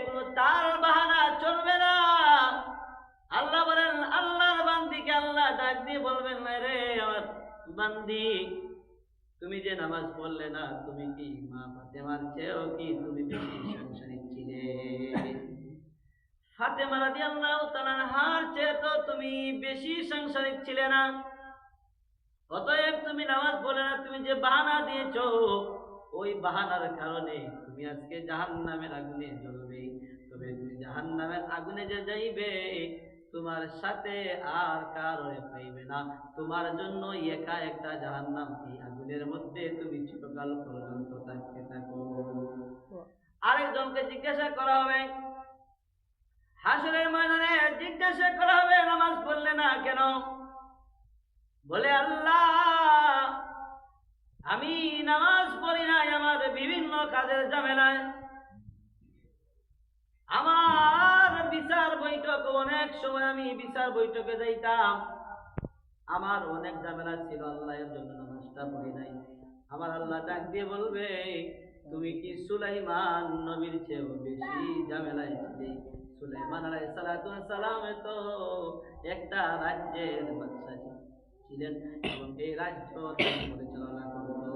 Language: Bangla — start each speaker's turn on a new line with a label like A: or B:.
A: কোনো তাল বাহানা চলবে না। আল্লাহ বলেন, আল্লাহর বান্দিকে আল্লাহ ডাক দিয়ে বলবেন, রে আমার বান্দি, তুমি যে নামাজ পড়লে না, তুমি কি মা ফাতেমার চেয়েও কি তুমি বেশি সংসারী ছিলে? ফাতেমা রাদিয়াল্লাহু তাআলা আনহার চেয়ে তো তুমি বেশি সংসারী ছিলে না। অতএব তুমি নামাজ পড়লে না, তুমি যে বাহানা দিয়েছো, ওই বাহানার কারণে তুমি আজকে জাহান্নামের আগুনে জ্বলবে। তবে তুমি জাহান্নামের আগুনে যে যাইবে, তোমার সাথে আর কারো পাইবে না। তোমার জন্য একা একটা জাহান্নাম, এই আগুনের মধ্যে তুমি চিরকাল পর্যন্ত থাকতে থাকো। আরেকজনকে জিজ্ঞাসা করা হবে, হাসরের ময়দানে জিজ্ঞাসা করা হবে, নামাজ পড়লে না কেন? বলে, আল্লাহ, আমি নামাজ পড়ি নাই আমার বিভিন্ন কাজের ঝামেলায়। আমার বিচার বৈঠক, অনেক সময় আমি বিচার বৈঠকে যাইতাম, আমার অনেক ঝামেলা ছিল, আল্লাহ এর জন্য নামাজটা পড়ি নাই। আমার আল্লাহ ডাক দিয়ে বলবে, তুমি কি সুলাইমান নবীর চেয়েও বেশি ঝামেলায় ছিলে? সুলাইমান আলাইহিস সালাতু ওয়াস সালাম তো একটা রাজ্যের বাদশা ছিলেন এবং এই রাজ্য তিনি পরিচালনা করত।